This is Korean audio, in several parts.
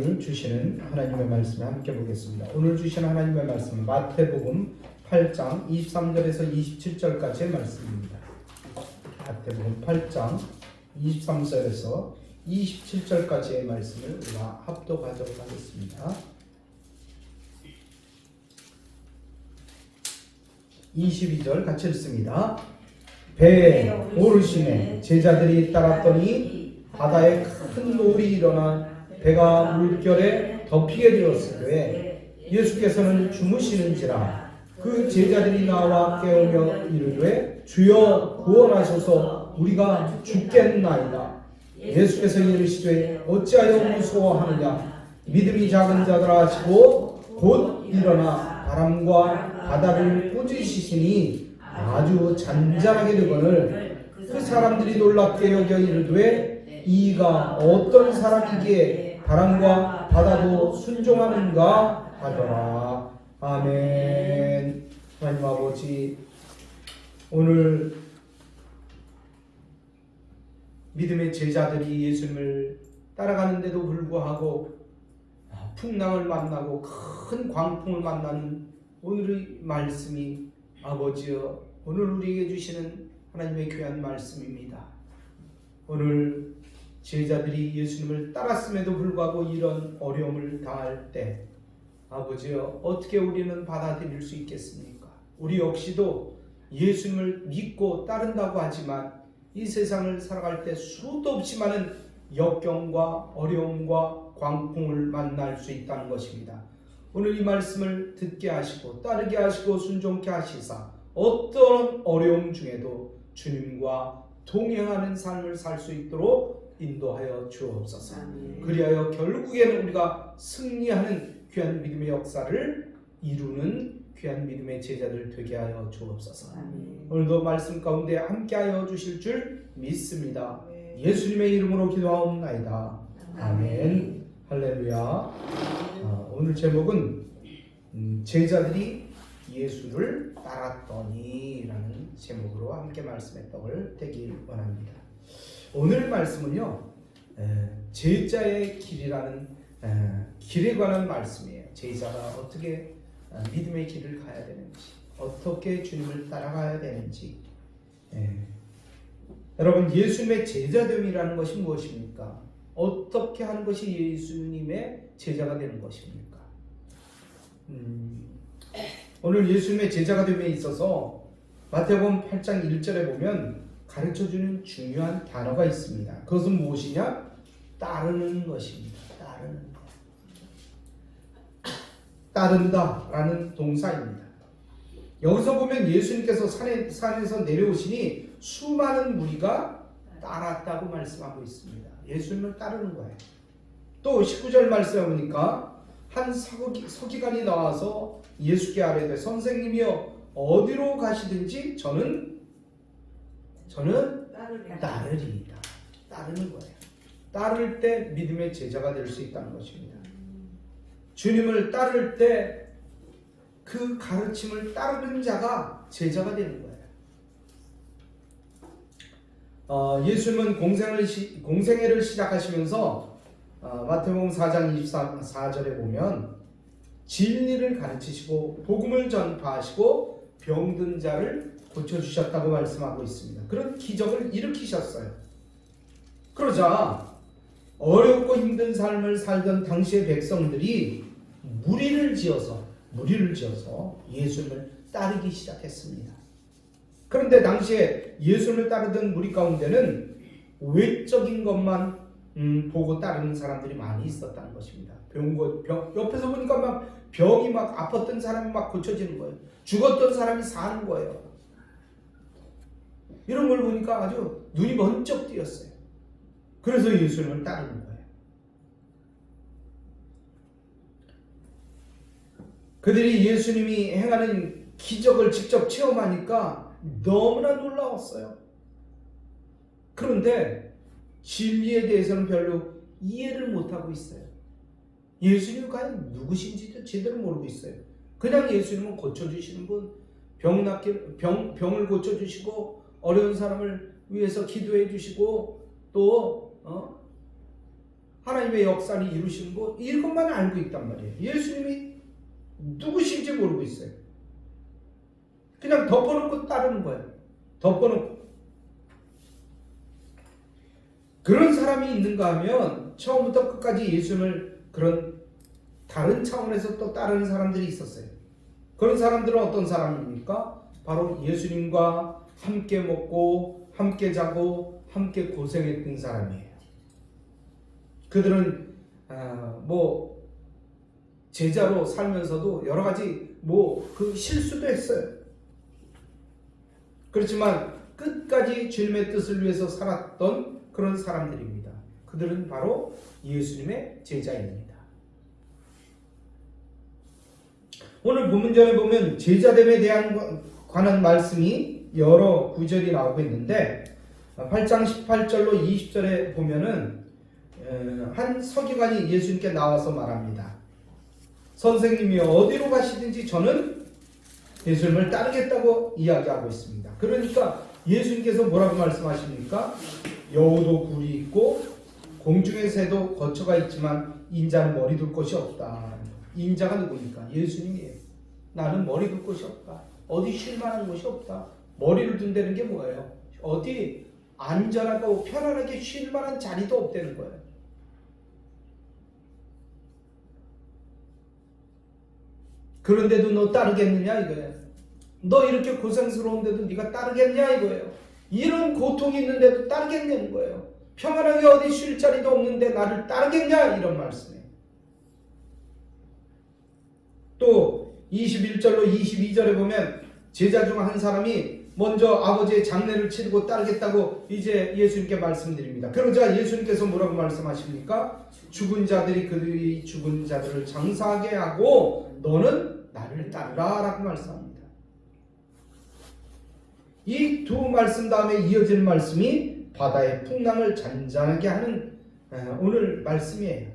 오늘 주시는 하나님의 말씀을 함께 보겠습니다. 오늘 주시는 하나님의 말씀은 마태복음 8장 23절에서 27절까지의 말씀입니다. 마태복음 8장 23절에서 27절까지의 말씀을 우리가 합독하도록 하겠습니다. 22절 같이 읽습니다. 배에 오르시매 제자들이 따랐더니 바다에 큰 노을이 일어나 배가 물결에 덮이게 되었으되 예수께서는 주무시는지라 그 제자들이 나와 깨우며 이르되 주여 구원하소서 우리가 죽겠나이다. 예수께서 이르시되 어찌하여 무서워하느냐 믿음이 작은 자들아 하시고 곧 일어나 바람과 바다를 꾸짖으시니 아주 잔잔하게 되거늘 그 사람들이 놀랍게 여겨 이르되 이가 어떤 사람이기에 바람과 바다도 순종하는가 하더라. 아멘. 하나님 아버지, 오늘 믿음의 제자들이 예수님을 따라가는데도 불구하고 풍랑을 만나고 큰 광풍을 만나는 오늘의 말씀이 아버지여 오늘 우리에게 주시는 하나님의 귀한 말씀입니다. 오늘 제자들이 예수님을 따랐음에도 불구하고 이런 어려움을 당할 때 아버지여 어떻게 우리는 받아들일 수 있겠습니까? 우리 역시도 예수님을 믿고 따른다고 하지만 이 세상을 살아갈 때 수도 없이 많은 역경과 어려움과 광풍을 만날 수 있다는 것입니다. 오늘 이 말씀을 듣게 하시고 따르게 하시고 순종케 하시사 어떤 어려움 중에도 주님과 동행하는 삶을 살 수 있도록 인도하여 주옵소서. 아멘. 그리하여 결국에는 우리가 승리하는 귀한 믿음의 역사를 이루는 귀한 믿음의 제자들 되게 하여 주옵소서. 아멘. 오늘도 말씀 가운데 함께하여 주실 줄 믿습니다. 아멘. 예수님의 이름으로 기도하옵나이다. 아멘. 할렐루야. 오늘 제목은 제자들이 예수를 따랐더니라는 제목으로 함께 말씀했던 되길 원합니다. 오늘 말씀은요, 제자의 길이라는 길에 관한 말씀이에요. 제자가 어떻게 믿음의 길을 가야 되는지, 어떻게 주님을 따라가야 되는지. 여러분, 예수님의 제자됨이라는 것이 무엇입니까? 어떻게 하는 것이 예수님의 제자가 되는 것입니까? 오늘 예수님의 제자가 됨에 있어서 마태복음 8장 1절에 보면 가르쳐주는 중요한 단어가 있습니다. 그것은 무엇이냐? 따르는 것입니다. 따르는 것. 따른다라는 동사입니다. 여기서 보면 예수님께서 산에서 내려오시니 수많은 무리가 따랐다고 말씀하고 있습니다. 예수님을 따르는 거예요. 또 19절 말씀해 보니까 한 서기관이 나와서 예수께 아뢰되 선생님이여 어디로 가시든지 저는 따르리이다. 따르는 거예요. 따를 때 믿음의 제자가 될 수 있다는 것입니다. 주님을 따를 때 그 가르침을 따르는 자가 제자가 되는 거예요. 예수님은 공생애를 시작하시면서 마태복음 4장 24절에 보면 진리를 가르치시고 복음을 전파하시고 병든 자를 고쳐주셨다고 말씀하고 있습니다. 그런 기적을 일으키셨어요. 그러자 어렵고 힘든 삶을 살던 당시의 백성들이 무리를 지어서 예수님을 따르기 시작했습니다. 그런데 당시에 예수님을 따르던 무리 가운데는 외적인 것만 보고 따르는 사람들이 많이 있었다는 것입니다. 옆에서 보니까 막 병이 막 아팠던 사람이 막 고쳐지는 거예요. 죽었던 사람이 사는 거예요. 이런 걸 보니까 아주 눈이 번쩍 띄었어요. 그래서 예수님을 따르는 거예요. 그들이 예수님이 행하는 기적을 직접 체험하니까 너무나 놀라웠어요. 그런데 진리에 대해서는 별로 이해를 못하고 있어요. 예수님이 과연 누구신지도 제대로 모르고 있어요. 그냥 예수님은 고쳐주시는 분, 병을 고쳐주시고 어려운 사람을 위해서 기도해 주시고 또 하나님의 역사를 이루신 분, 이것만 알고 있단 말이에요. 예수님이 누구신지 모르고 있어요. 그냥 덮어놓고 따르는 거예요. 덮어놓고. 그런 사람이 있는가 하면 처음부터 끝까지 예수님을 그런 다른 차원에서 또 따르는 사람들이 있었어요. 그런 사람들은 어떤 사람입니까? 바로 예수님과 함께 먹고 함께 자고 함께 고생했던 사람이에요. 그들은 제자로 살면서도 여러 가지 그 실수도 했어요. 그렇지만 끝까지 주님의 뜻을 위해서 살았던 그런 사람들입니다. 그들은 바로 예수님의 제자입니다. 오늘 본문전에 보면 제자됨에 대한 관한 말씀이 여러 구절이 나오고 있는데 8장 18절로 20절에 보면은 한 서기관이 예수님께 나와서 말합니다. 선생님이 어디로 가시든지 저는 예수님을 따르겠다고 이야기하고 있습니다. 그러니까 예수님께서 뭐라고 말씀하십니까? 여우도 굴이 있고 공중의 새도 거처가 있지만 인자는 머리 둘 곳이 없다. 인자가 누굽니까? 예수님이에요. 나는 머리 둘 곳이 없다. 어디 쉴 만한 곳이 없다. 머리를 둔다는 게 뭐예요? 어디 안전하고 편안하게 쉴 만한 자리도 없다는 거예요. 그런데도 너 따르겠느냐 이거예요. 너 이렇게 고생스러운데도 네가 따르겠냐 이거예요. 이런 고통이 있는데도 따르겠냐는 거예요. 평안하게 어디 쉴 자리도 없는데 나를 따르겠냐 이런 말씀이에요. 또 21절로 22절에 보면 제자 중 한 사람이 먼저 아버지의 장례를 치르고 따르겠다고 이제 예수님께 말씀드립니다. 그러자 예수님께서 뭐라고 말씀하십니까? 죽은 자들이 그들이 죽은 자들을 장사하게 하고 너는 나를 따르라 라고 말씀합니다. 이 두 말씀 다음에 이어지는 말씀이 바다의 풍랑을 잔잔하게 하는 오늘 말씀이에요.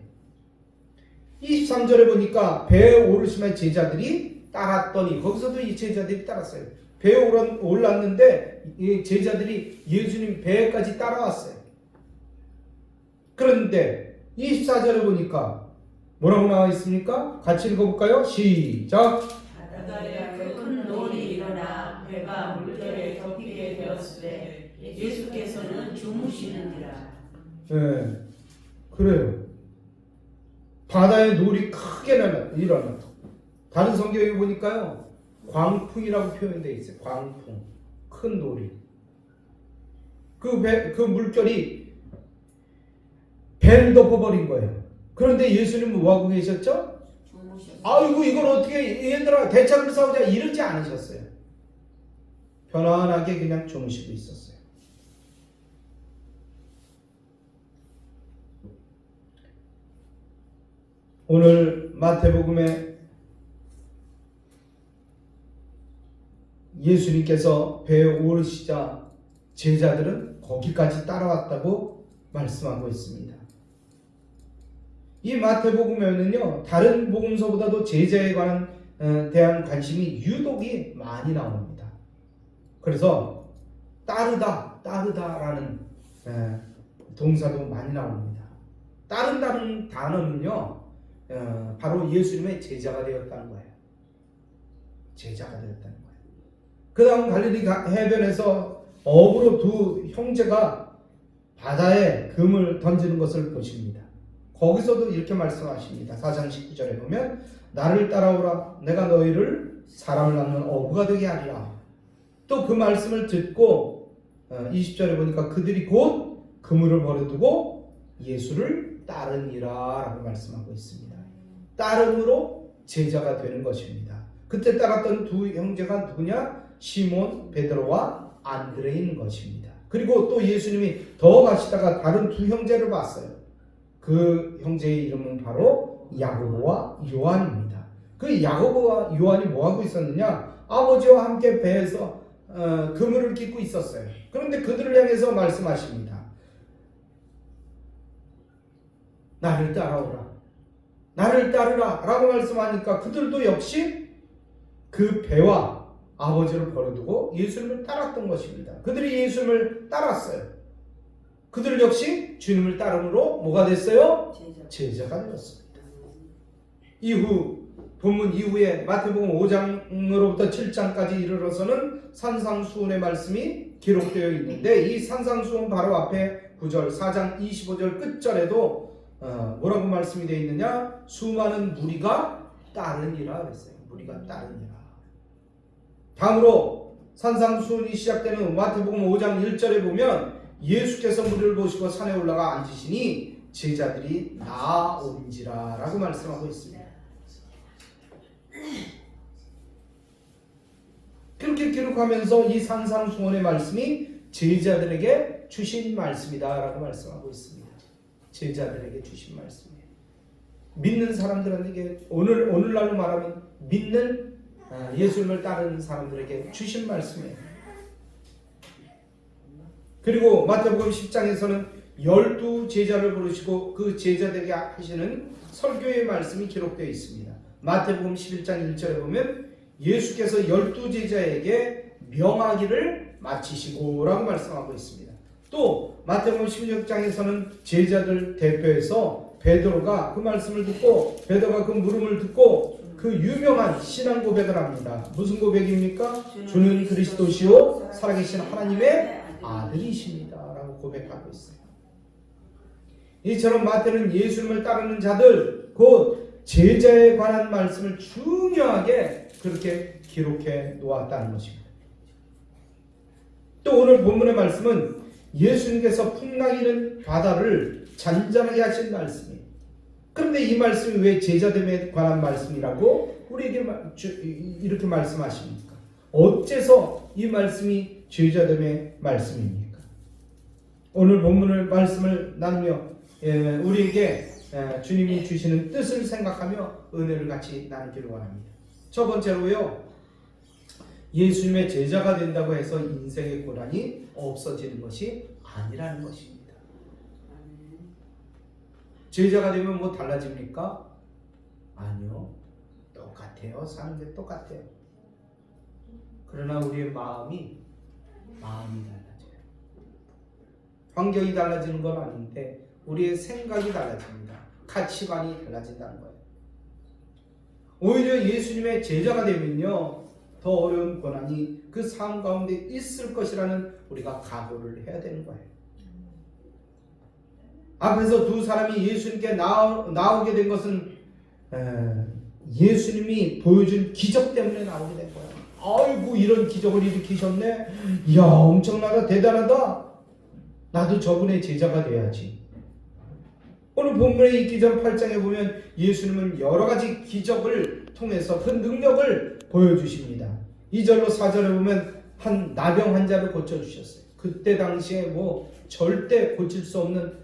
23절에 보니까 배에 오르시면 제자들이 따랐더니, 거기서도 이 제자들이 따랐어요. 배에 올랐는데 이 제자들이 예수님 배에까지 따라왔어요. 그런데 24절에 보니까 뭐라고 나와 있습니까? 같이 읽어볼까요? 시작. 바다에 큰 노을이 일어나 배가 물결에 덮이게 되었을 때 예수께서는 주무시는지라. 네, 그래요. 바다에 노을이 크게 일어나. 다른 성경에 보니까요, 광풍이라고 표현되어 있어요. 광풍, 큰 노을이. 그 물결이 배를 덮어버린 거예요. 그런데 예수님은 뭐하고 계셨죠? 아이고 이걸 어떻게 얘들아 대책을 싸우자 이러지 않으셨어요. 편안하게 그냥 주무시고 있었어요. 오늘 마태복음에 예수님께서 배에 오르시자 제자들은 거기까지 따라왔다고 말씀하고 있습니다. 이 마태복음에는요, 다른 복음서보다도 제자에 대한 관심이 유독이 많이 나옵니다. 그래서 따르다라는 동사도 많이 나옵니다. 따른다는 단어는요, 바로 예수님의 제자가 되었다는 거예요. 제자가 되었다는 거예요. 그 다음 갈릴리 해변에서 어부로 두 형제가 바다에 금을 던지는 것을 보십니다. 거기서도 이렇게 말씀하십니다. 4장 19절에 보면 나를 따라오라 내가 너희를 사람을 낳는 어부가 되게 하리라. 또 그 말씀을 듣고 20절에 보니까 그들이 곧 그물을 버려두고 예수를 따르니라 라고 말씀하고 있습니다. 따름으로 제자가 되는 것입니다. 그때 따랐던 두 형제가 누구냐? 시몬, 베드로와 안드레인 것입니다. 그리고 또 예수님이 더 가시다가 다른 두 형제를 봤어요. 그 형제의 이름은 바로 야고보와 요한입니다. 그 야고보와 요한이 뭐하고 있었느냐? 아버지와 함께 배에서 그물을 깃고 있었어요. 그런데 그들을 향해서 말씀하십니다. 나를 따라오라. 나를 따르라 라고 말씀하니까 그들도 역시 그 배와 아버지를 버려두고 예수님을 따랐던 것입니다. 그들이 예수님을 따랐어요. 그들 역시 주님을 따름으로 뭐가 됐어요? 제자가 되었습니다. 이후 본문 이후에 마태복음 5장으로부터 7장까지 이르러서는 산상수훈의 말씀이 기록되어 있는데 이 산상수훈 바로 앞에 9절 4장 25절 끝절에도 뭐라고 말씀이 되어 있느냐? 수많은 무리가 따르니라 그랬어요. 무리가 따르니라. 다음으로 산상수훈이 시작되는 마태복음 5장 1절에 보면 예수께서 무리를 보시고 산에 올라가 앉으시니 제자들이 나온지라 라고 말씀하고 있습니다. 그렇게 기록하면서 이 산상수훈의 말씀이 제자들에게 주신 말씀이다 라고 말씀하고 있습니다. 제자들에게 주신 말씀이에요. 믿는 사람들에게 오늘날로 말하면 믿는 예수님을 따르는 사람들에게 주신 말씀이에요. 그리고 마태복음 10장에서는 12제자를 부르시고 그 제자들에게 하시는 설교의 말씀이 기록되어 있습니다. 마태복음 11장 1절에 보면 예수께서 12제자에게 명하기를 마치시고 라고 말씀하고 있습니다. 또 마태복음 16장에서는 제자들 대표해서 베드로가 그 말씀을 듣고 베드로가 그 물음을 듣고 그 유명한 신앙 고백을 합니다. 무슨 고백입니까? 주는 그리스도시요 살아계신 하나님의 아들이십니다 라고 고백하고 있어요. 이처럼 마태는 예수님을 따르는 자들 곧 제자에 관한 말씀을 중요하게 그렇게 기록해 놓았다는 것입니다. 또 오늘 본문의 말씀은 예수님께서 풍랑이는 바다를 잔잔하게 하신 말씀이에요. 그런데 이 말씀이 왜 제자됨에 관한 말씀이라고 우리에게 이렇게 말씀하십니까? 어째서 이 말씀이 제자됨의 말씀입니까? 오늘 본문을 말씀을 나누며 우리에게 주님이 주시는 뜻을 생각하며 은혜를 같이 나누기를 원합니다. 첫 번째로요, 예수님의 제자가 된다고 해서 인생의 고난이 없어지는 것이 아니라는 것입니다. 제자가 되면 뭐 달라집니까? 아니요, 똑같아요. 사는 게 똑같아요. 그러나 우리의 마음이 달라져요. 환경이 달라지는 건 아닌데 우리의 생각이 달라집니다. 가치관이 달라진다는 거예요. 오히려 예수님의 제자가 되면요, 더 어려운 고난이 그 삶 가운데 있을 것이라는 우리가 각오를 해야 되는 거예요. 앞에서 두 사람이 예수님께 나오게 된 것은 예수님이 보여준 기적 때문에 나오게 된 거예요. 아이고, 이런 기적을 일으키셨네. 이야, 엄청나다, 대단하다. 나도 저분의 제자가 돼야지. 오늘 본문에 있기 전 8장에 보면 예수님은 여러 가지 기적을 통해서 그 능력을 보여주십니다. 2절로 4절에 보면 한 나병 환자를 고쳐주셨어요. 그때 당시에 뭐 절대 고칠 수 없는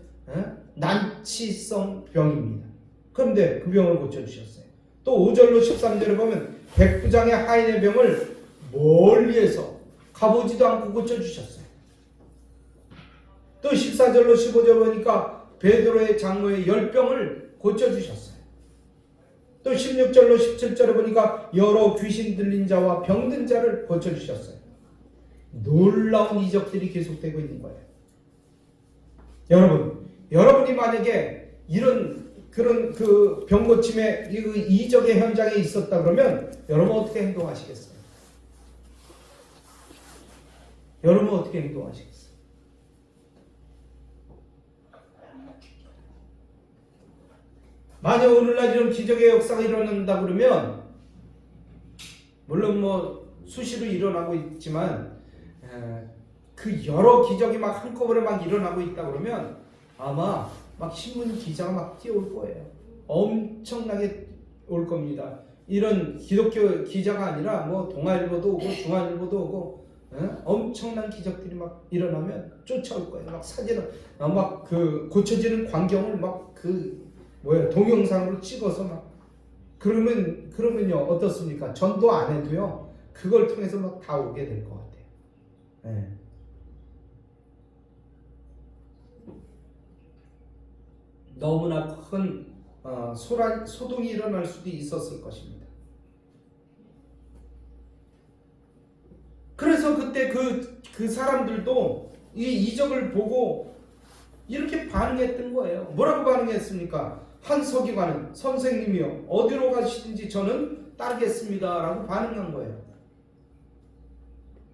난치성 병입니다. 그런데 그 병을 고쳐주셨어요. 또 5절로 13절에 보면 백부장의 하인의 병을 멀리에서 가보지도 않고 고쳐주셨어요. 또 14절로 15절 보니까 베드로의 장모의 열병을 고쳐주셨어요. 또 16절로 17절에 보니까 여러 귀신 들린 자와 병든 자를 고쳐주셨어요. 놀라운 이적들이 계속되고 있는 거예요. 여러분이 만약에 그런 그 병고침의 이적의 현장에 있었다 그러면 여러분 어떻게 행동하시겠어요? 여러분 어떻게 행동하시겠어요? 만약 오늘날 이런 기적의 역사가 일어난다 그러면, 물론 뭐 수시로 일어나고 있지만 그 여러 기적이 막 한꺼번에 막 일어나고 있다 그러면 아마 막 신문 기자가 막 뛰어올 거예요. 엄청나게 올 겁니다. 이런 기독교 기자가 아니라 뭐 동아일보도 오고 중앙일보도 오고 엄청난 기적들이 막 일어나면 쫓아올 거예요. 막 사진을 막 그 고쳐지는 광경을 막 동영상으로 찍어서 막 그러면요 어떻습니까? 전도 안 해도요 그걸 통해서 막 다 오게 될 것 같아요. 네. 너무나 큰 소동이 일어날 수도 있었을 것입니다. 그래서 그때 그 사람들도 이 이적을 보고 이렇게 반응했던 거예요. 뭐라고 반응했습니까? 한 서기관은 선생님이요 어디로 가시든지 저는 따르겠습니다 라고 반응한 거예요.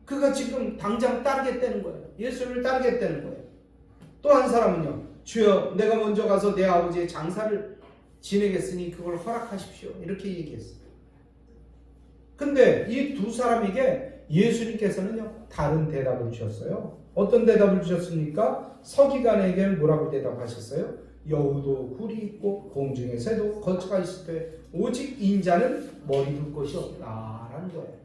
그가 지금 당장 따르겠다는 거예요. 예수를 따르겠다는 거예요. 또 한 사람은요, 주여 내가 먼저 가서 내 아버지의 장사를 지내겠으니 그걸 허락하십시오 이렇게 얘기했어요. 근데 이 두 사람에게 예수님께서는요 다른 대답을 주셨어요. 어떤 대답을 주셨습니까? 서기관에게는 뭐라고 대답하셨어요? 여우도 굴이 있고 공중의 새도 거처가 있을 때 오직 인자는 머리 둘 곳이 없다라는 거예요.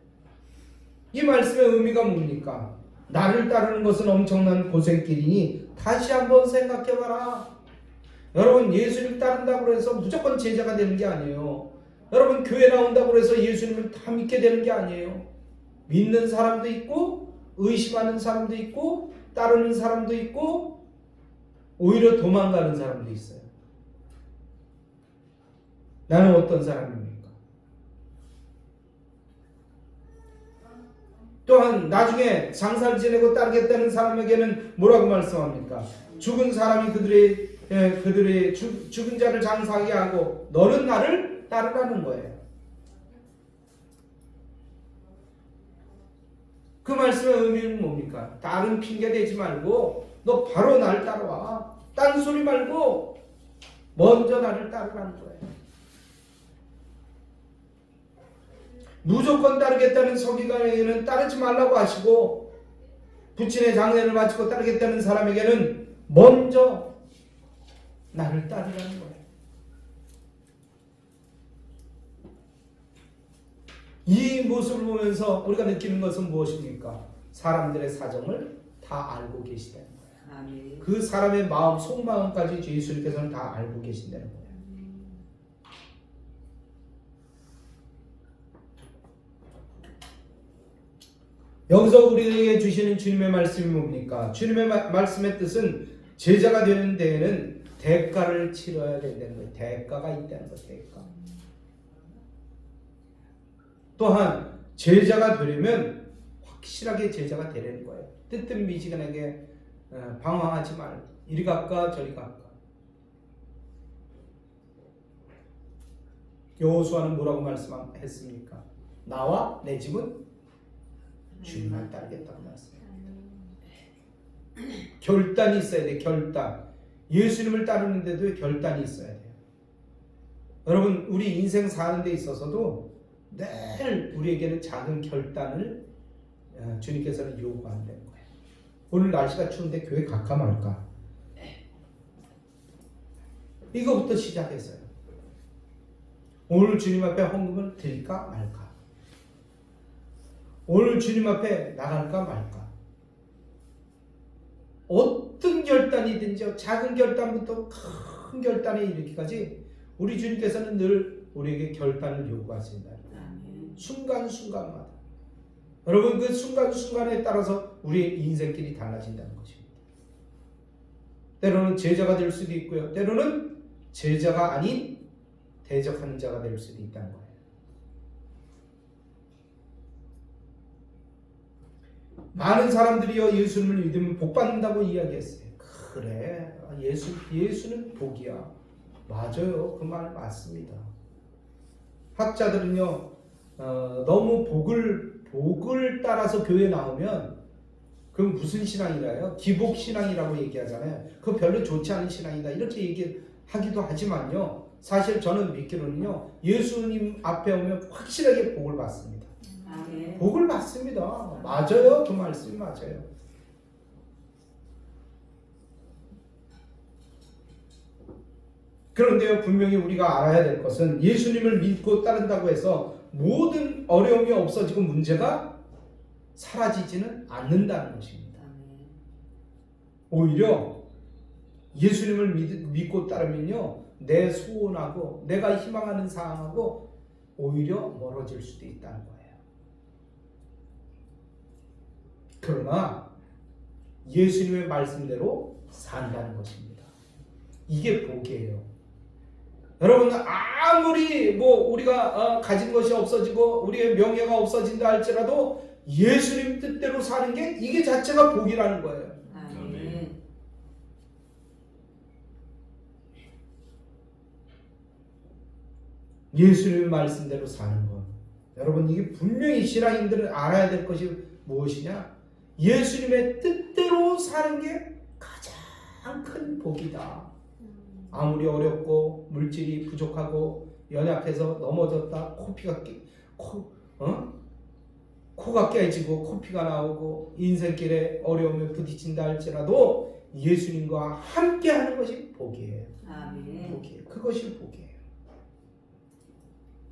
이 말씀의 의미가 뭡니까? 나를 따르는 것은 엄청난 고생길이니 다시 한번 생각해봐라. 여러분, 예수님 따른다고 해서 무조건 제자가 되는 게 아니에요. 여러분, 교회 나온다고 해서 예수님을 다 믿게 되는 게 아니에요. 믿는 사람도 있고 의심하는 사람도 있고 따르는 사람도 있고 오히려 도망가는 사람도 있어요. 나는 어떤 사람입니까? 또한 나중에 장사를 지내고 따르겠다는 사람에게는 뭐라고 말씀합니까? 죽은 사람이 그들의 죽은 자를 장사하게 하고 너는 나를 따르라는 거예요. 그 말씀의 의미는 뭡니까? 다른 핑계 대지 말고 너 바로 나를 따라와. 딴소리 말고 먼저 나를 따르라는 거예요. 무조건 따르겠다는 서기관에게는 따르지 말라고 하시고 부친의 장례를 마치고 따르겠다는 사람에게는 먼저 나를 따르라는 거예요. 이 모습을 보면서 우리가 느끼는 것은 무엇입니까? 사람들의 사정을 다 알고 계시다는 거예요. 아멘. 그 사람의 마음, 속마음까지 예수님께서는 다 알고 계신다는 거예요. 여기서 우리에게 주시는 주님의 말씀이 뭡니까? 주님의 말씀의 뜻은 제자가 되는 데에는 대가를 치러야 된다는 거예요. 대가가 있다는 거예요. 대가. 또한 제자가 되려면 확실하게 제자가 되려는 거예요. 뜨뜻미지근하게 방황하지 말고 이리 갈까 저리 갈까. 여호수아는 뭐라고 말씀했습니까? 나와 내 집은 주님만 따르겠다고 말씀해요. 결단이 있어야 돼. 결단. 예수님을 따르는데도 결단이 있어야 돼요. 여러분, 우리 인생 사는 데 있어서도 늘 우리에게는 작은 결단을 주님께서는 요구한다는 거예요. 오늘 날씨가 추운데 교회 갈까 말까? 이거부터 시작했어요. 오늘 주님 앞에 헌금을 드릴까 말까? 오늘 주님 앞에 나갈까 말까? 어떤 결단이든지 작은 결단부터 큰 결단에 이르기까지 우리 주님께서는 늘 우리에게 결단을 요구하신다. 순간순간마다. 여러분, 그 순간순간에 따라서 우리의 인생길이 달라진다는 것입니다. 때로는 제자가 될 수도 있고요. 때로는 제자가 아닌 대적하는 자가 될 수도 있다는 거예요. 많은 사람들이요 예수님을 믿으면 복 받는다고 이야기했어요. 그래, 예수는 복이야. 맞아요, 그 말 맞습니다. 학자들은요 너무 복을 따라서 교회 나오면 그건 무슨 신앙이라요? 기복 신앙이라고 얘기하잖아요. 그거 별로 좋지 않은 신앙이다 이렇게 얘기하기도 하지만요, 사실 저는 믿기로는요 예수님 앞에 오면 확실하게 복을 받습니다. 아멘. 복을 받습니다. 맞아요. 그 말씀이 맞아요. 그런데요, 분명히 우리가 알아야 될 것은 예수님을 믿고 따른다고 해서 모든 어려움이 없어지고 문제가 사라지지는 않는다는 것입니다. 오히려 예수님을 믿고 따르면요, 내 소원하고 내가 희망하는 사항하고 오히려 멀어질 수도 있다는 거예요. 그러나 예수님의 말씀대로 산다는 것입니다. 이게 복이에요. 여러분, 아무리 우리가 가진 것이 없어지고 우리의 명예가 없어진다 할지라도 예수님 뜻대로 사는 게 이게 자체가 복이라는 거예요. 아멘. 예수님의 말씀대로 사는 것. 여러분, 이게 분명히 신앙인들은 알아야 될 것이 무엇이냐? 예수님의 뜻대로 사는 게 가장 큰 복이다. 아무리 어렵고 물질이 부족하고 연약해서 넘어졌다, 코가 깨지고 코피가 나오고 인생길에 어려움에 부딪힌다 할지라도 예수님과 함께하는 것이 복이에요. 아멘. 복이에요. 그것이 복이에요.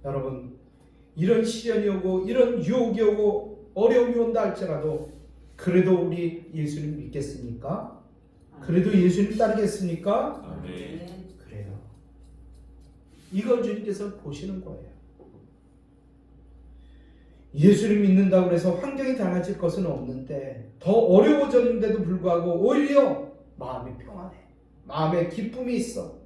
여러분, 이런 시련이 오고 이런 유혹이 오고 어려움이 온다 할지라도 그래도 우리 예수님 믿겠습니까? 그래도 예수님 따르겠습니까? 아멘. 그래요. 이걸 주님께서 보시는 거예요. 예수를 믿는다고 해서 환경이 달라질 것은 없는데 더 어려워졌는데도 불구하고 오히려 마음이 평안해. 마음에 기쁨이 있어.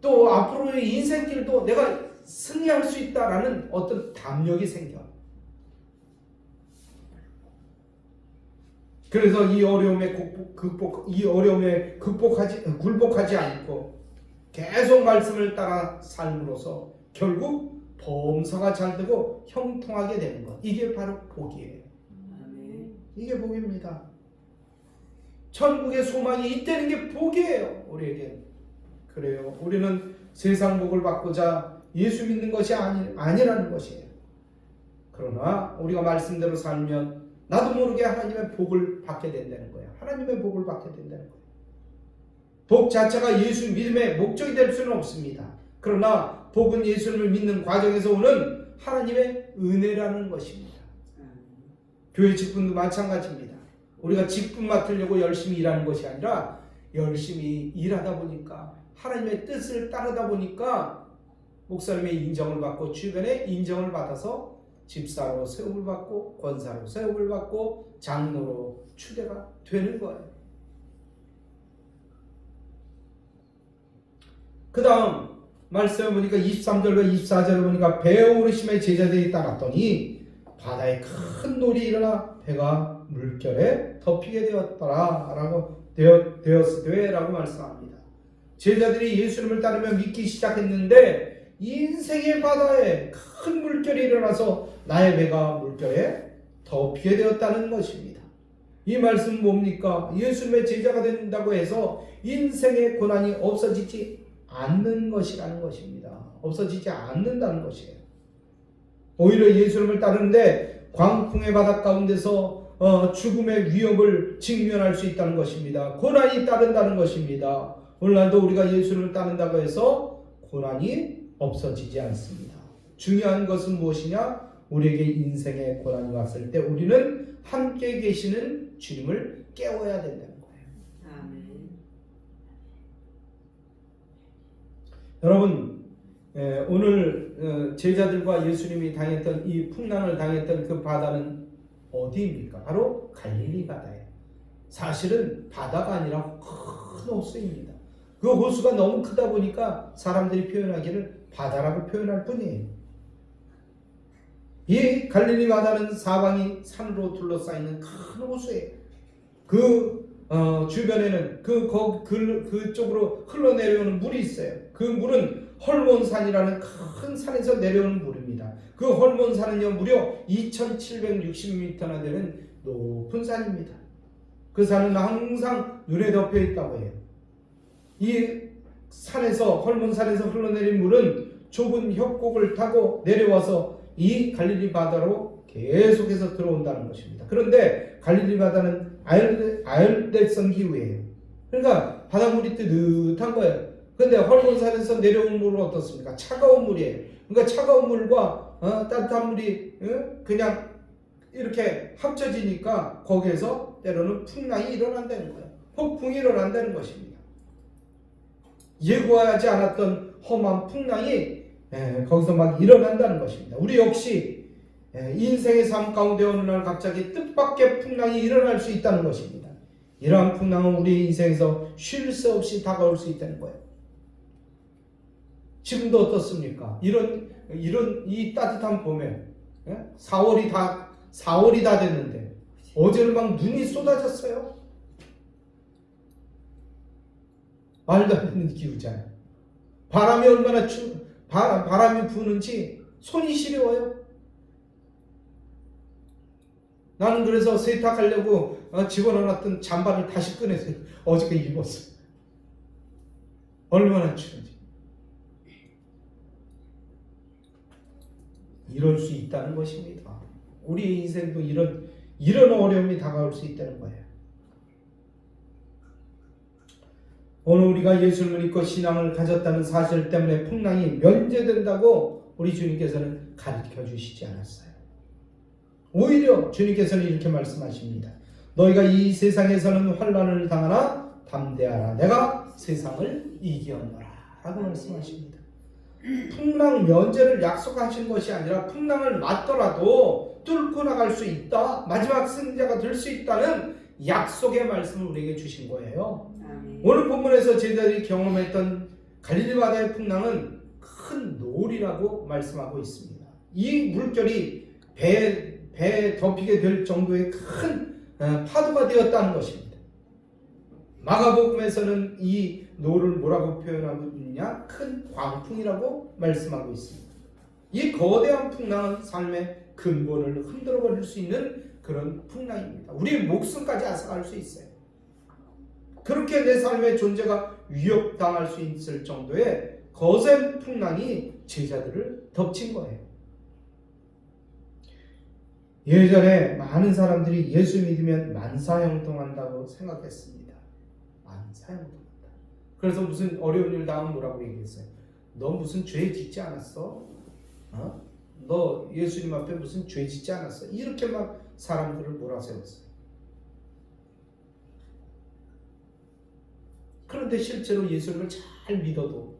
또 앞으로의 인생길도 내가 승리할 수 있다라는 어떤 담력이 생겨. 그래서 이 어려움에 굴복하지 않고 계속 말씀을 따라 삶으로써 결국 범사가 잘 되고 형통하게 되는 것. 이게 바로 복이에요. 아멘. 이게 복입니다. 천국의 소망이 있다는 게 복이에요. 우리에게. 그래요. 우리는 세상 복을 받고자 예수 믿는 것이 아니라는 것이에요. 그러나 우리가 말씀대로 살면 나도 모르게 하나님의 복을 받게 된다는 거예요. 하나님의 복을 받게 된다는 거예요. 복 자체가 예수 믿음의 목적이 될 수는 없습니다. 그러나 복은 예수님을 믿는 과정에서 오는 하나님의 은혜라는 것입니다. 교회 직분도 마찬가지입니다. 우리가 직분 맡으려고 열심히 일하는 것이 아니라 열심히 일하다 보니까 하나님의 뜻을 따르다 보니까 목사님의 인정을 받고 주변의 인정을 받아서 집사로 세움을 받고 권사로 세움을 받고 장로로 추대가 되는 거예요. 그 다음 말씀을 보니까 23절과 24절을 보니까 배에 오르심의 제자들이 따랐더니 바다에 큰 놀이 일어나 배가 물결에 덮이게 되었더라 라고 되었으되 라고 말씀합니다. 제자들이 예수님을 따르며 믿기 시작했는데 인생의 바다에 큰 물결이 일어나서 나의 배가 물결에 덮이게 되었다는 것입니다. 이 말씀은 뭡니까? 예수님의 제자가 된다고 해서 인생의 고난이 없어지지 않는 것이라는 것입니다. 없어지지 않는다는 것이에요. 오히려 예수님을 따르는데 광풍의 바다 가운데서 죽음의 위협을 직면할 수 있다는 것입니다. 고난이 따른다는 것입니다. 오늘날도 우리가 예수님을 따른다고 해서 고난이 없어지지 않습니다. 중요한 것은 무엇이냐? 우리에게 인생의 고난이 왔을 때 우리는 함께 계시는 주님을 깨워야 된다는 거예요. 아멘. 여러분, 오늘 제자들과 예수님이 당했던 이 풍랑을 당했던 그 바다는 어디입니까? 바로 갈릴리 바다예요. 사실은 바다가 아니라 큰 호수입니다. 그 호수가 너무 크다 보니까 사람들이 표현하기를 바다라고 표현할 뿐이에요. 이 갈릴리 바다는 사방이 산으로 둘러싸이는 큰 호수예요. 그 주변에는 그쪽으로 흘러내려오는 물이 있어요. 그 물은 헐몬산이라는 큰 산에서 내려오는 물입니다. 그 헐몬산은요 무려 2760m나 되는 높은 산입니다. 그 산은 항상 눈에 덮여 있다고 해요. 이 산에서 헐몬산에서 흘러내린 물은 좁은 협곡을 타고 내려와서 이 갈릴리 바다로 계속해서 들어온다는 것입니다. 그런데 갈릴리 바다는 아열대성 기후예요. 그러니까 바닷물이 뜨뜻한 거예요. 그런데 헐몬산에서 내려온 물은 어떻습니까? 차가운 물이에요. 그러니까 차가운 물과 따뜻한 물이 그냥 이렇게 합쳐지니까 거기에서 때로는 풍랑이 일어난다는 거예요. 폭풍이 일어난다는 것입니다. 예고하지 않았던 험한 풍랑이 거기서 막 일어난다는 것입니다. 우리 역시 인생의 삶 가운데 어느 날 갑자기 뜻밖의 풍랑이 일어날 수 있다는 것입니다. 이러한 풍랑은 우리 인생에서 쉴 새 없이 다가올 수 있다는 거예요. 지금도 어떻습니까? 이런 이 따뜻한 봄에 4월이 다 됐는데 어제는 막 눈이 쏟아졌어요. 말도 안 되는 기후잖아요. 바람이 얼마나 바람이 부는지 손이 시려워요. 나는 그래서 세탁하려고 집어넣어놨던 잠바를 다시 꺼내서 어저께 입었어요. 얼마나 추운지. 이럴 수 있다는 것입니다. 우리 인생도 이런 어려움이 다가올 수 있다는 거예요. 오늘 우리가 예수를 믿고 신앙을 가졌다는 사실 때문에 풍랑이 면제된다고 우리 주님께서는 가르쳐 주시지 않았어요. 오히려 주님께서는 이렇게 말씀하십니다. 너희가 이 세상에서는 환난을 당하나 담대하라. 내가 세상을 이기었노라. 라고 말씀하십니다. 풍랑 면제를 약속하신 것이 아니라 풍랑을 맞더라도 뚫고 나갈 수 있다. 마지막 승자가 될 수 있다는 약속의 말씀을 우리에게 주신 거예요. 아멘. 오늘 본문에서 제자들이 경험했던 갈릴리 바다의 풍랑은 큰 노을이라고 말씀하고 있습니다. 이 물결이 배에 덮이게 될 정도의 큰 파도가 되었다는 것입니다. 마가복음에서는 이 노를 뭐라고 표현하고 있느냐? 큰 광풍이라고 말씀하고 있습니다. 이 거대한 풍랑은 삶의 근본을 흔들어 버릴 수 있는 그런 풍랑입니다. 우리의 목숨까지 앗아갈 수 있어요. 그렇게 내 삶의 존재가 위협당할 수 있을 정도의 거센 풍랑이 제자들을 덮친 거예요. 예전에 많은 사람들이 예수 믿으면 만사형통한다고 생각했습니다. 만사형통한다. 그래서 무슨 어려운 일 당하면 뭐라고 얘기했어요? 너 무슨 죄 짓지 않았어? 너 예수님 앞에 무슨 죄 짓지 않았어? 이렇게 막 사람들을 몰아세웠어요. 그런데 실제로 예수님을 잘 믿어도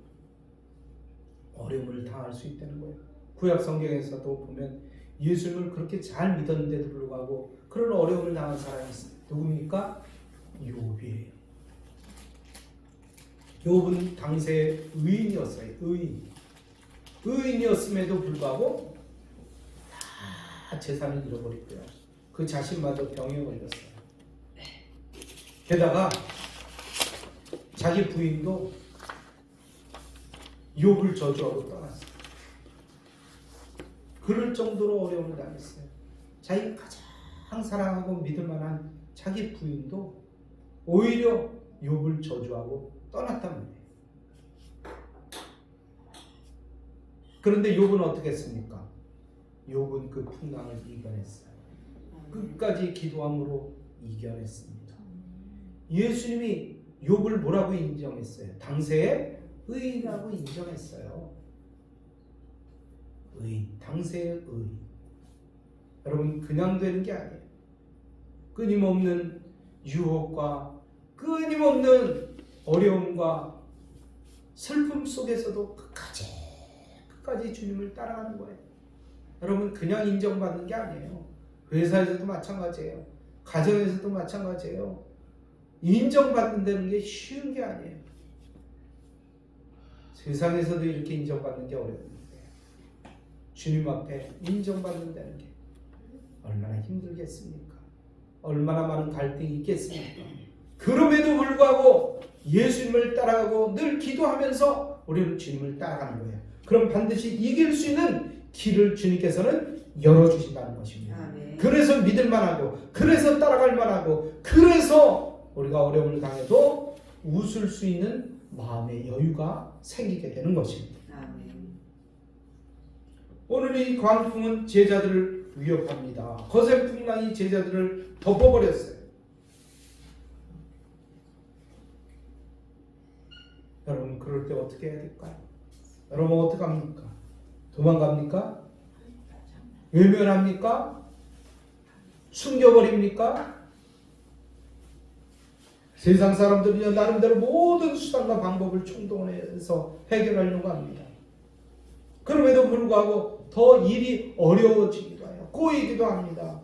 어려움을 당할 수 있다는 거예요. 구약 성경에서도 보면 예수님을 그렇게 잘 믿었는데도 불구하고 그런 어려움을 당한 사람이 있어요. 누굽니까? 욥이에요. 욥은 당시에 의인이었어요. 의인이었음에도 불구하고 다 재산을 잃어버렸고요. 그 자신마저 병에 걸렸어요. 게다가 자기 부인도 욥을 저주하고 떠났어요. 그럴 정도로 어려움을 당했어요. 자기가 가장 사랑하고 믿을 만한 자기 부인도 오히려 욥을 저주하고 떠났단 말이에요. 그런데 욥은 어떻게 했습니까? 욥은 그 풍랑을 이겨냈어요. 끝까지 기도함으로 이겨냈습니다. 예수님이 욥을 뭐라고 인정했어요? 당세의 의인이라고 인정했어요. 의인, 당세의 의인. 여러분 그냥 되는 게 아니에요. 끊임없는 유혹과 끊임없는 어려움과 슬픔 속에서도 끝까지 주님을 따라가는 거예요. 여러분 그냥 인정받는 게 아니에요. 회사에서도 마찬가지예요. 가정에서도 마찬가지예요. 인정받는다는 게 쉬운 게 아니에요. 세상에서도 이렇게 인정받는 게 어려운데 주님 앞에 인정받는다는 게 얼마나 힘들겠습니까? 얼마나 많은 갈등이 있겠습니까? 그럼에도 불구하고 예수님을 따라가고 늘 기도하면서 우리는 주님을 따라가는 거예요. 그럼 반드시 이길 수 있는 길을 주님께서는 열어주신다는 것입니다. 그래서 믿을 만하고 그래서 따라갈 만하고 그래서 우리가 어려움을 당해도 웃을 수 있는 마음의 여유가 생기게 되는 것입니다. 오늘 이 광풍은 제자들을 위협합니다. 거센 풍랑이 제자들을 덮어버렸어요. 여러분 그럴 때 어떻게 해야 될까요? 여러분 어떻게 합니까? 도망갑니까? 외면합니까? 숨겨버립니까? 세상 사람들은요 나름대로 모든 수단과 방법을 총동원해서 해결하려고 합니다. 그럼에도 불구하고 더 일이 어려워지기도 해요. 꼬이기도 합니다.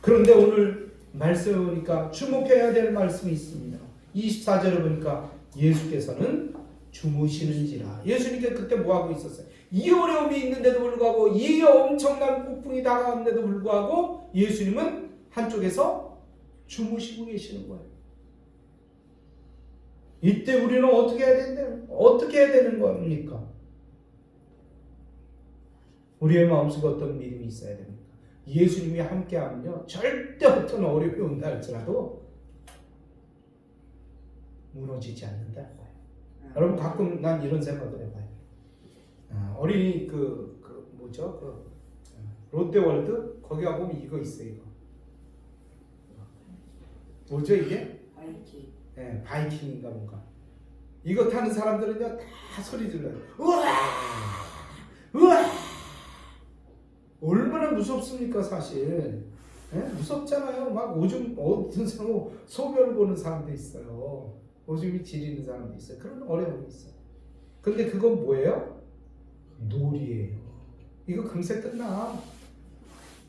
그런데 오늘 말씀을 보니까 주목해야 될 말씀이 있습니다. 24절에 보니까 예수께서는 주무시는지라. 예수님께 그때 뭐하고 있었어요? 이 어려움이 있는데도 불구하고 이 엄청난 폭풍이 다가왔는데도 불구하고 예수님은 한쪽에서 주무시고 계시는 거예요. 이때 우리는 어떻게 해야 되는 겁니까? 우리의 마음속에 어떤 믿음이 있어야 됩니까? 예수님이 함께하면요 절대 어떤 어려움이 온다 할지라도 무너지지 않는다는 거예요. 여러분 가끔 난 이런 생각을 해봐요. 어린이 롯데월드 거기 가보면 이거 있어요. 이거 뭐죠 이게? 바이킹. 네, 바이킹인가 뭔가. 이거 타는 사람들은요 다 소리 질러요. 우와, 우와. 얼마나 무섭습니까 사실. 네? 무섭잖아요. 막 오줌 어떤 사람 소변을 보는 사람도 있어요. 오줌이 지리는 사람도 있어요. 그런 어려움이 있어요. 근데 그건 뭐예요? 놀이에요. 이거 금세 끝나.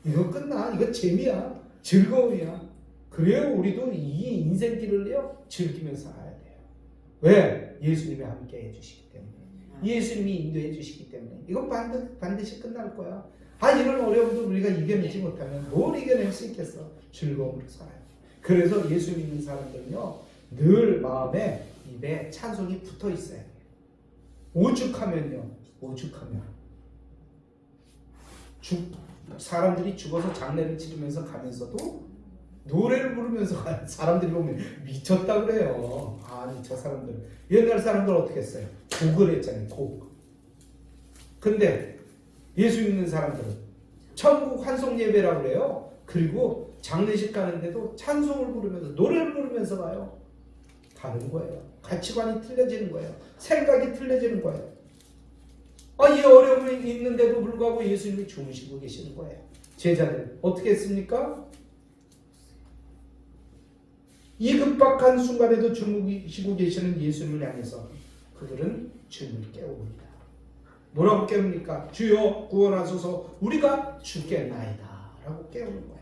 이거 끝나. 이거 재미야. 즐거움이야. 그래요 우리도 이 인생길을요 즐기면서 살아야 돼요. 왜? 예수님이 함께 해주시기 때문에. 예수님이 인도해 주시기 때문에. 이건 반드시 끝날 거야. 이런 어려움도 우리가 이겨내지 못하면 뭘 이겨낼 수 있겠어? 즐거움으로 살아요. 그래서 예수 믿는 사람들은요 늘 마음에 입에 찬송이 붙어 있어야 돼요. 오죽하면 사람들이 죽어서 장례를 치르면서 가면서도 노래를 부르면서 가요. 사람들이 보면 미쳤다 그래요. 저 사람들 옛날 사람들 어떻게 했어요? 곡을 했잖아요. 곡. 근데 예수 믿는 사람들은 천국 환송 예배라고 그래요. 그리고 장례식 가는데도 찬송을 부르면서 노래를 부르면서 가요. 다른 거예요. 가치관이 틀려지는 거예요. 생각이 틀려지는 거예요. 이 어려움이 있는데도 불구하고 예수님이 주무시고 계시는 거예요. 제자들 어떻게 했습니까? 이 급박한 순간에도 주무시고 계시는 예수님을 향해서 그들은 주님을 깨웁니다. 뭐라고 깨웁니까? 주여 구원하소서 우리가 죽겠나이다 라고 깨우는 거예요.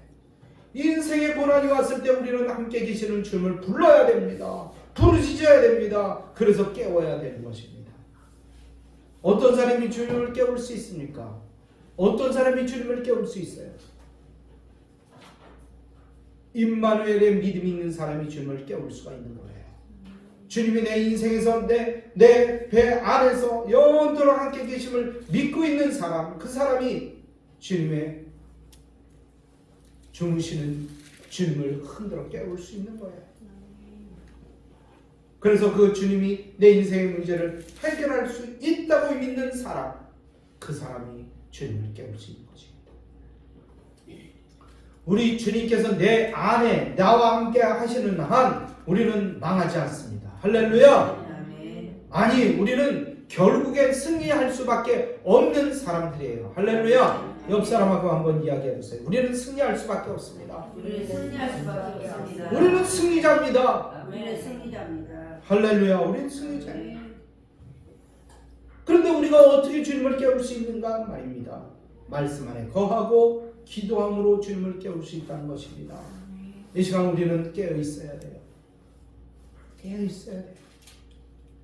인생의 고난이 왔을 때 우리는 함께 계시는 주님을 불러야 됩니다. 부르짖어야 됩니다. 그래서 깨워야 되는 것입니다. 어떤 사람이 주님을 깨울 수 있습니까? 어떤 사람이 주님을 깨울 수 있어요? 임마누엘의 믿음이 있는 사람이 주님을 깨울 수가 있는 거예요. 주님이 내 인생에서 내 배 안에서 영원토록 함께 계심을 믿고 있는 사람, 그 사람이 주님의 주무시는 주님을 흔들어 깨울 수 있는 거예요. 그래서 그 주님이 내 인생의 문제를 해결할 수 있다고 믿는 사람, 그 사람이 주님을 깨울 수 있는 것입니다. 우리 주님께서 내 안에 나와 함께 하시는 한 우리는 망하지 않습니다. 할렐루야. 아니 우리는 결국엔 승리할 수밖에 없는 사람들이에요. 할렐루야. 옆 사람하고 한번 이야기해 보세요. 우리는 승리할 수밖에 없습니다. 우리는 승리할 수밖에 없습니다. 우리는 승리자입니다. 우리는 승리자입니다. 할렐루야. 우리는 승리자예요. 그런데 우리가 어떻게 주님을 깨울 수 있는가 말입니다. 말씀 안에 거하고 기도함으로 주님을 깨울 수 있다는 것입니다. 이 시간 우리는 깨어 있어야 돼요. 깨어 있어야 돼요.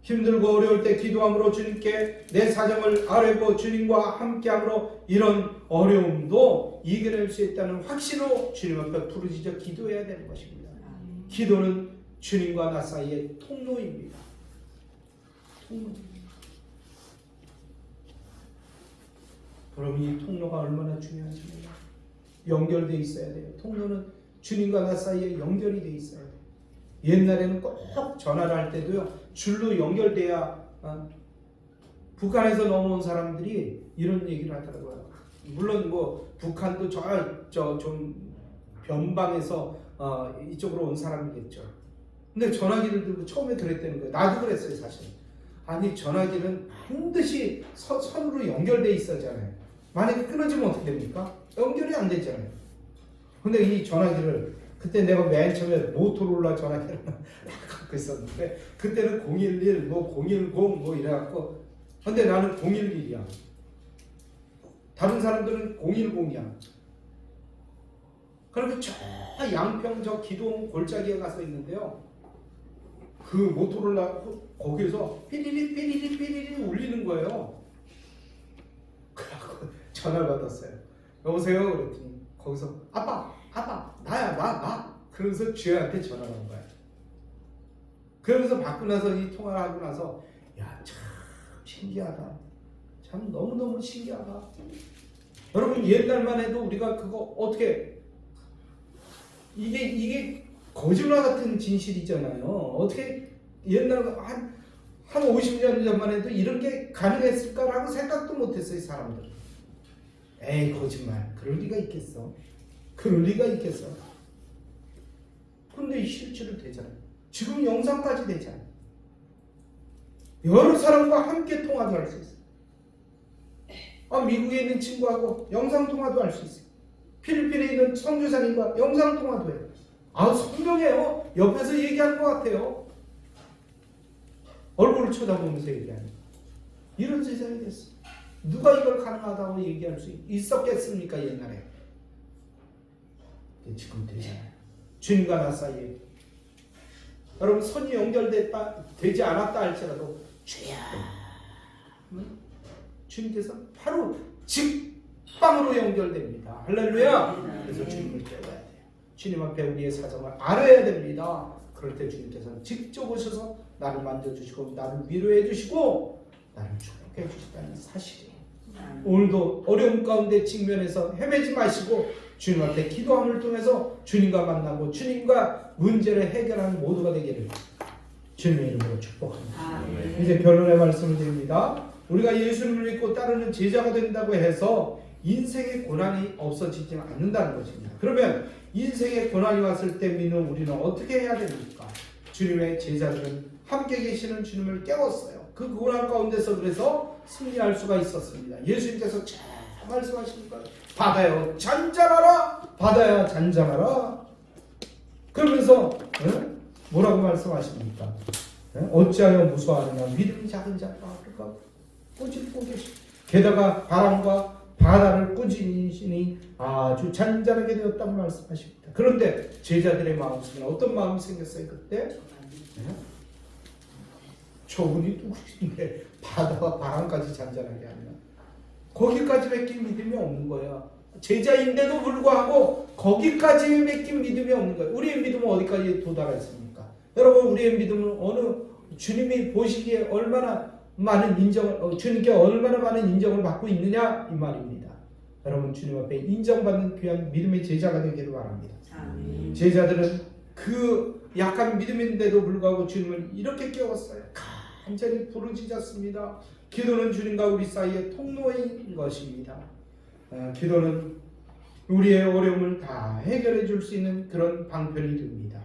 힘들고 어려울 때 기도함으로 주님께 내 사정을 아뢰고 주님과 함께함으로 이런 어려움도 이겨낼 수 있다는 확신으로 주님 앞에 부르짖어 기도해야 되는 것입니다. 기도는 주님과 나 사이의 통로입니다. 그럼 이 통로가 얼마나 중요한지입니다. 연결되어 있어야 돼요. 통로는 주님과 나 사이에 연결이 되어 있어야 돼요. 옛날에는 꼭 전화를 할 때도요, 줄로 연결돼야, 북한에서 넘어온 사람들이 이런 얘기를 하더라고요. 물론 뭐 북한도 좀 변방에서 이쪽으로 온 사람이겠죠. 근데 전화기를 들고 처음에 그랬다는 거예요. 나도 그랬어요, 사실. 아니 전화기는 반드시 선으로 연결돼 있어야잖아요. 만약에 끊어지면 어떻게 됩니까? 연결이 안 되잖아요. 근데 이 전화기를 그때 내가 맨 처음에 모토로라 전화기를 갖고 있었는데 그때는 011, 뭐 010 뭐 이래갖고 근데 나는 011이야. 다른 사람들은 010이야. 그리고 저 양평 저 기동 골짜기에 가서 있는데요. 그 모토로라 거기에서 삐리리 삐리리 삐리리 울리는 거예요. 그래갖고 전화를 받았어요. 여보세요? 그랬더니 거기서 아빠 나야 나 그러면서 주연한테 전화가 온 거야. 그러면서 받고 나서 이 통화를 하고 나서 야 참 신기하다. 참 너무너무 신기하다. 여러분 옛날만 해도 우리가 그거 어떻게 이게 거짓말 같은 진실이잖아요. 어떻게 옛날 한 50년 전만 해도 이런 게 가능했을까라고 생각도 못했어요, 사람들. 에이 거짓말. 그럴 리가 있겠어. 그럴 리가 있겠어. 그런데 실제로 되잖아요. 지금 영상까지 되잖아요. 여러 사람과 함께 통화도 할 수 있어요. 미국에 있는 친구하고 영상통화도 할 수 있어요. 필리핀에 있는 선교사님과 영상통화도 해요. 선명해요. 옆에서 얘기하는 것 같아요. 얼굴을 쳐다보면서 얘기하는 이런 세상이 됐어. 누가 이걸 가능하다고 얘기할 수 있었겠습니까? 옛날에. 지금 되잖아요. 주님과 나 사이에. 여러분 선이 연결되지 않았다 할지라도 주야 주님께서 바로 직방으로 연결됩니다. 할렐루야. 그래서 주님을 깨워야 돼요. 주님 앞에 우리의 사정을 알아야 됩니다. 그럴 때 주님께서는 직접 오셔서 나를 만져주시고 나를 위로해 주시고 나를 축복해 주시다는 사실이에요. 오늘도 어려움 가운데 직면해서 헤매지 마시고 주님 앞에 기도함을 통해서 주님과 만나고 주님과 문제를 해결하는 모두가 되기를 주님의 이름으로 축복합니다. 이제 결론의 말씀을 드립니다. 우리가 예수님을 믿고 따르는 제자가 된다고 해서 인생의 고난이 없어지지 않는다는 것입니다. 그러면 인생의 고난이 왔을 때 믿는 우리는 어떻게 해야 됩니까? 주님의 제자들은 함께 계시는 주님을 깨웠어요. 그 고난 가운데서 그래서 승리할 수가 있었습니다. 예수님께서 잘 말씀하십니까? 바다여 잔잔하라, 바다야 잔잔하라. 그러면서 뭐라고 말씀하십니까? 어찌하여 무서워하느냐? 믿음이 작은 자가 그러니까 꾸짖고 계시. 게다가 바람과 바다를 꾸짖으시니 아주 잔잔하게 되었다고 말씀하십니다. 그런데 제자들의 마음속에 어떤 마음이 생겼어요 그때? 저분이 누구신데 바다와 바람까지 잔잔하게 하냐? 거기까지 맡긴 믿음이 없는 거야. 제자인데도 불구하고 거기까지 맡긴 믿음이 없는 거야. 우리의 믿음은 어디까지 도달했습니까? 여러분, 우리의 믿음은 어느 주님이 보시기에 얼마나 많은 인정을 주님께 얼마나 많은 인정을 받고 있느냐 이 말입니다. 여러분, 주님 앞에 인정받는 귀한 믿음의 제자가 되기를 바랍니다. 아멘. 제자들은 그 약한 믿음인데도 불구하고 주님을 이렇게 깨웠어요. 간절히 부르짖었습니다. 기도는 주님과 우리 사이의 통로인 것입니다. 기도는 우리의 어려움을 다 해결해 줄 수 있는 그런 방편이 됩니다.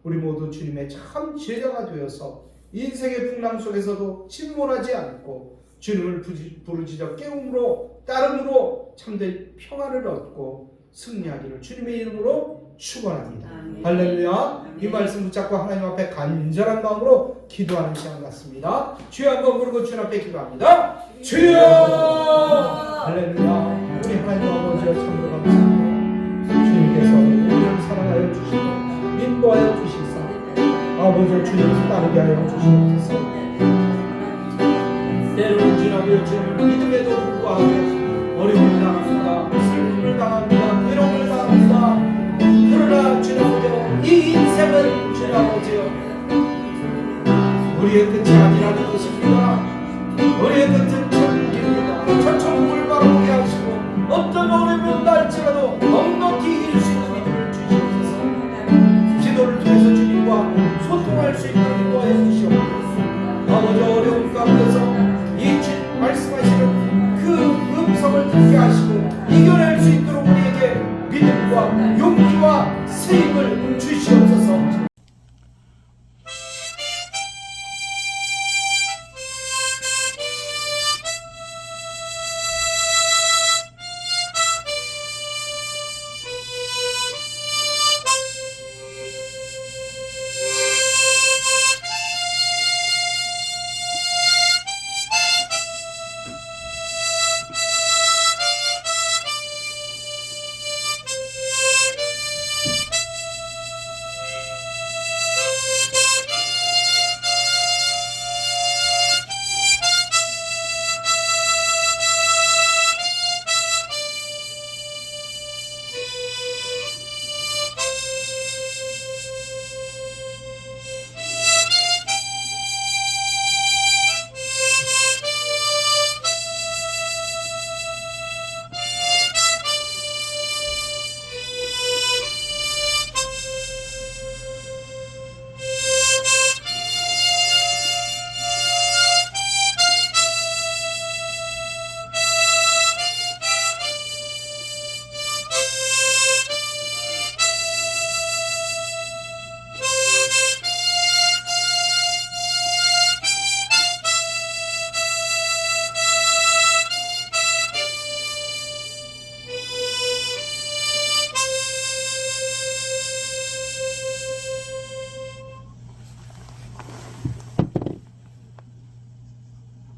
우리 모두 주님의 참 제자가 되어서 인생의 풍랑 속에서도 침몰하지 않고 주님을 부르짖어 깨움으로 따름으로 참된 평안을 얻고 승리하기를 주님의 이름으로 축원합니다. 아멘. 할렐루야. 아멘. 이 말씀 붙잡고 하나님 앞에 간절한 마음으로 기도하는 시간 같습니다. 주여 한번 부르고 주님 앞에 기도합니다. 주여! 할렐루야. 우리 하나님 아버지여 참으로 감사합니다. 주님께서 우리를 사랑하여 주시고 인도하여 주시사 아버지여 주님을 따르게 하여 주시옵소서. 때로는 주님의 주님을 믿음에도 불구하고 어려움을 당합니다. 슬픔을 당합니다. 괴로움을 당합니다. 그러나 주님 아버지여 이 인생은 주님 아버지여 우리의 끝이 아니라는 것입니다. 우리의 끝은 천국입니다. 저 천국을 바라보게 하시고 어떤 어려움이 온다 할지라도 넉넉히 이길 수 있는 믿음을 주시옵소서. 기도를 통해서 주님과 소통할 수 있도록 인도하여 주시옵소서. 아버지 어려움 가운데서 이 주님 말씀하시는 그 음성을 듣게 하시고